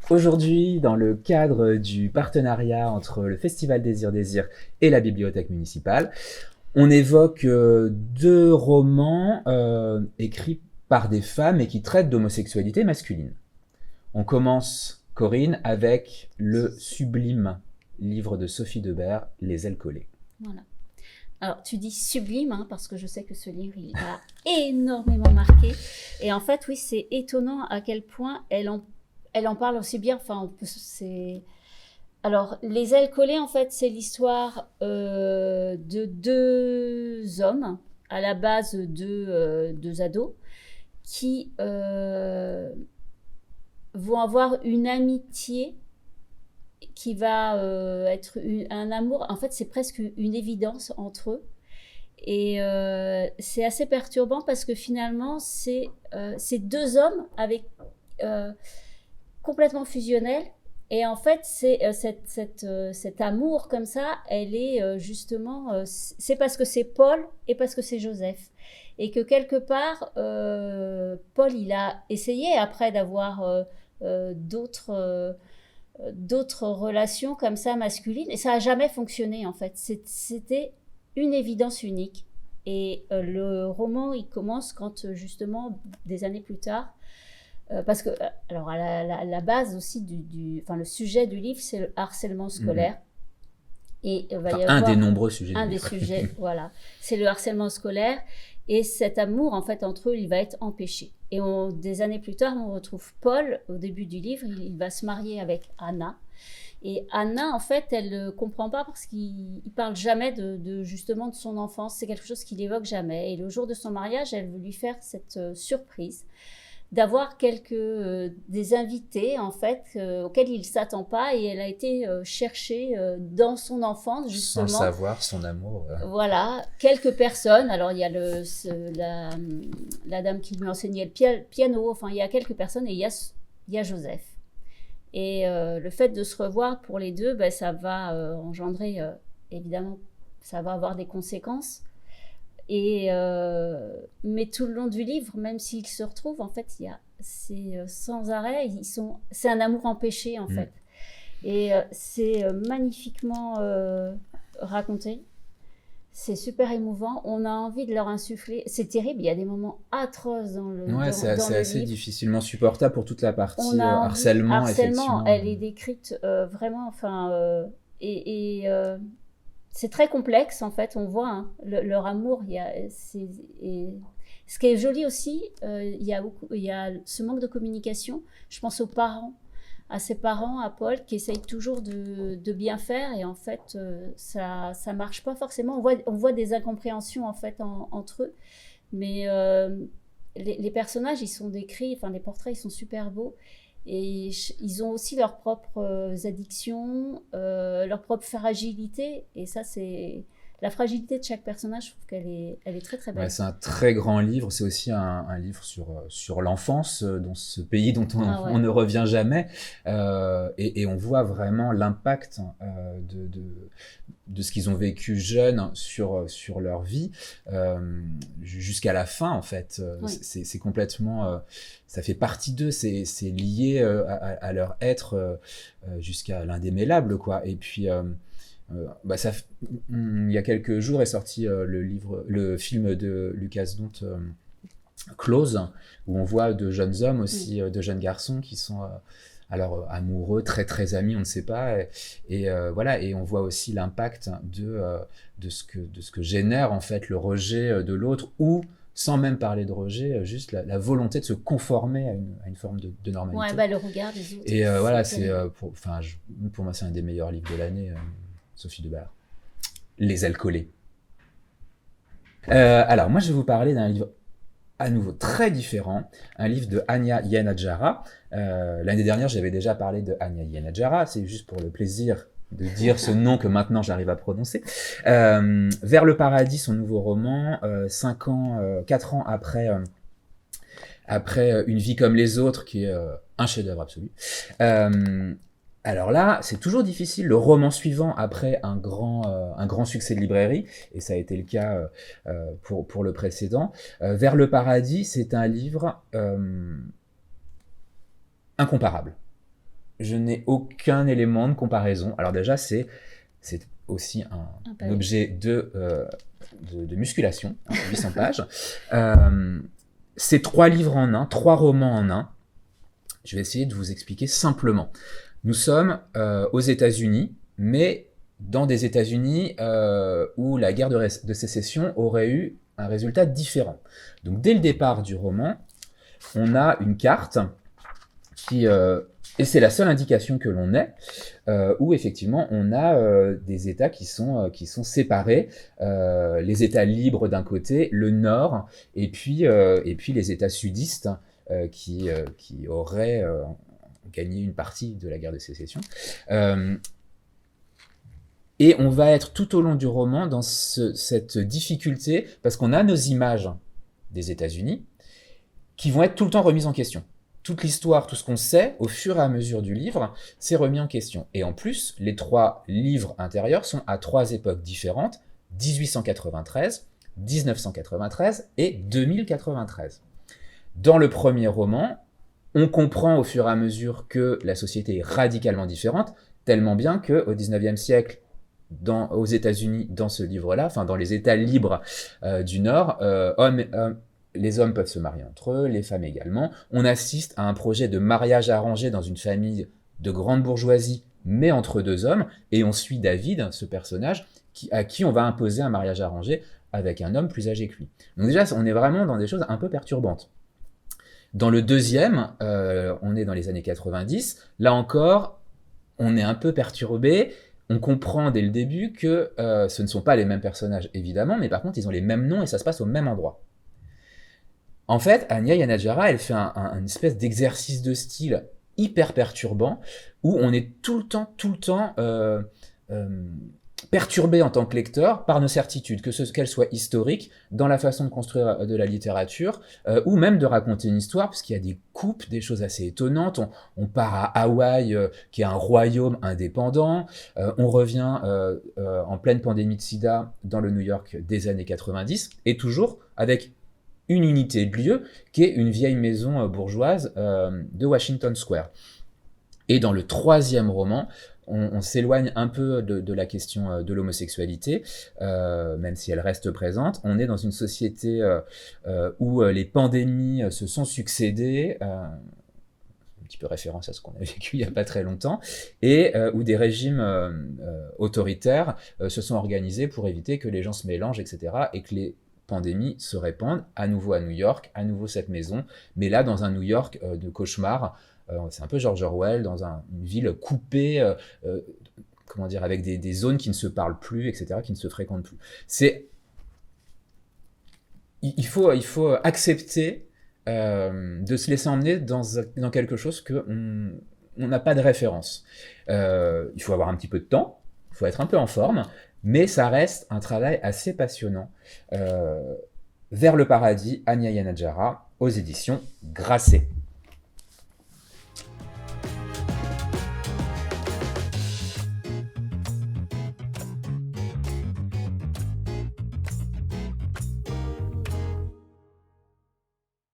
Aujourd'hui, dans le cadre du partenariat entre le Festival Désir et la Bibliothèque municipale, on évoque deux romans écrits par des femmes et qui traitent d'homosexualité masculine. On commence, Corinne, avec le sublime livre de Sophie Debert, Les ailes collées. Voilà. Alors, tu dis sublime, hein, parce que je sais que ce livre, il a énormément marqué. Et en fait, oui, c'est étonnant à quel point elle en parle aussi bien. Enfin, c'est... Alors, Les ailes collées, en fait, c'est l'histoire de deux hommes, à la base deux ados, qui vont avoir une amitié qui va être un amour. En fait, c'est presque une évidence entre eux. Et c'est assez perturbant parce que finalement, c'est deux hommes avec complètement fusionnels. Et en fait, c'est cet amour comme ça, elle est justement, c'est parce que c'est Paul et parce que c'est Joseph. Et que quelque part, Paul, il a essayé après d'avoir d'autres relations comme ça masculines et ça n'a jamais fonctionné en fait. C'était une évidence unique. Et le roman, il commence quand justement, des années plus tard, parce que, alors à la base aussi, enfin, le sujet du livre, c'est le harcèlement scolaire. Et va y avoir un des nombreux sujets un du des livre. sujets, voilà. C'est le harcèlement scolaire. Et cet amour, en fait, entre eux, il va être empêché. Et des années plus tard, on retrouve Paul, au début du livre, il va se marier avec Anna. Et Anna, en fait, elle ne comprend pas parce qu'il parle jamais justement de son enfance. C'est quelque chose qu'il évoque jamais. Et le jour de son mariage, elle veut lui faire cette surprise d'avoir des invités en fait auxquels il s'attend pas, et elle a été chercher dans son enfance justement, sans savoir son amour. Voilà, quelques personnes. Alors il y a la dame qui lui enseignait le piano. Enfin, il y a quelques personnes et il y a Joseph. Et le fait de se revoir pour les deux, ben, ça va engendrer évidemment, ça va avoir des conséquences. Et mais tout le long du livre, même s'ils se retrouvent, en fait, c'est sans arrêt. C'est un amour empêché, en fait. Et c'est magnifiquement raconté. C'est super émouvant. On a envie de leur insuffler. C'est terrible. Il y a des moments atroces dans le livre. C'est assez difficilement supportable pour toute la partie harcèlement. Harcèlement, elle est décrite vraiment. Enfin, c'est très complexe en fait, on voit hein, leur amour. Ce qui est joli aussi, il y a ce manque de communication. Je pense aux parents, à ses parents, à Paul, qui essayent toujours de bien faire et en fait, ça marche pas forcément. On voit des incompréhensions en fait entre eux, mais les personnages, ils sont décrits, enfin les portraits, ils sont super beaux. Et ils ont aussi leurs propres addictions, leur propre fragilité. Et ça, c'est la fragilité de chaque personnage. Je trouve elle est très très belle. Ouais, c'est un très grand livre. C'est aussi un livre sur l'enfance dans ce pays dont on ne revient jamais. Et on voit vraiment l'impact de ce qu'ils ont vécu jeunes sur leur vie jusqu'à la fin en fait. C'est complètement ça fait partie d'eux, c'est lié à leur être jusqu'à l'indémêlable quoi. Et puis il y a quelques jours est sorti le film de Lucas Dont Close, où on voit de jeunes hommes aussi, de jeunes garçons qui sont alors amoureux, très très amis, on ne sait pas, et voilà, et on voit aussi l'impact de ce que génère en fait le rejet de l'autre, ou sans même parler de rejet, juste la volonté de se conformer à une forme de normalité. Ouais, bah, le regard des autres. Et voilà, pour moi c'est un des meilleurs livres de l'année, Sophie Debert. Les ailes collées. Alors moi je vais vous parler d'un livre à nouveau très différent, un livre de Anya Yanagihara. L'année dernière, j'avais déjà parlé de Anya Yanagihara, c'est juste pour le plaisir de dire ce nom que maintenant j'arrive à prononcer. Vers le paradis, son nouveau roman, 4 ans après Une vie comme les autres, qui est un chef-d'œuvre absolu. Alors là, c'est toujours difficile, le roman suivant après un grand succès de librairie, et ça a été le cas pour le précédent. Vers le paradis, c'est un livre incomparable. je n'ai aucun élément de comparaison. Alors déjà, c'est aussi un objet de musculation, 800 pages. C'est 3 livres en un, 3 romans en un. Je vais essayer de vous expliquer simplement. Nous sommes aux États-Unis, mais dans des États-Unis où la guerre de sécession aurait eu un résultat différent. Donc dès le départ du roman, on a une carte qui, et c'est la seule indication que l'on ait, où effectivement on a des États qui sont séparés, les États libres d'un côté, le Nord, et puis les États sudistes qui auraient gagné une partie de la guerre de sécession. Et on va être tout au long du roman dans cette difficulté, parce qu'on a nos images des États-Unis qui vont être tout le temps remises en question. Toute l'histoire, tout ce qu'on sait, au fur et à mesure du livre, c'est remis en question. Et en plus, les 3 livres intérieurs sont à 3 époques différentes, 1893, 1993 et 2093. Dans le premier roman, on comprend au fur et à mesure que la société est radicalement différente, tellement bien qu'au 19e siècle, aux États-Unis, dans ce livre-là, enfin dans les États libres du Nord, les hommes peuvent se marier entre eux, les femmes également. On assiste à un projet de mariage arrangé dans une famille de grande bourgeoisie, mais entre 2 hommes, et on suit David, ce personnage, à qui on va imposer un mariage arrangé avec un homme plus âgé que lui. Donc déjà, on est vraiment dans des choses un peu perturbantes. Dans le deuxième, on est dans les années 90, là encore, on est un peu perturbé. On comprend dès le début que ce ne sont pas les mêmes personnages, évidemment, mais par contre, ils ont les mêmes noms et ça se passe au même endroit. En fait, Anya Yanagihara, elle fait une espèce d'exercice de style hyper perturbant, où on est tout le temps perturbé en tant que lecteur par nos certitudes, qu'elles soient historiques, dans la façon de construire de la littérature, ou même de raconter une histoire, parce qu'il y a des coupes, des choses assez étonnantes. On part à Hawaï, qui est un royaume indépendant, on revient en pleine pandémie de sida dans le New York des années 90, et toujours avec une unité de lieu, qui est une vieille maison bourgeoise de Washington Square. Et dans le 3e roman, on s'éloigne un peu de la question de l'homosexualité, même si elle reste présente. On est dans une société où les pandémies se sont succédées, un petit peu référence à ce qu'on a vécu il n'y a pas très longtemps, et où des régimes autoritaires se sont organisés pour éviter que les gens se mélangent, etc., et que les pandémies se répandent, à nouveau à New York, à nouveau cette maison, mais là dans un New York de cauchemar. C'est un peu George Orwell, dans une ville coupée, comment dire, avec des zones qui ne se parlent plus, etc., qui ne se fréquentent plus. Il faut accepter de se laisser emmener dans quelque chose qu'on n'a pas de référence. Il faut avoir un petit peu de temps, il faut être un peu en forme, mais ça reste un travail assez passionnant. Vers le paradis, Anya Yanagihara, aux éditions Grasset.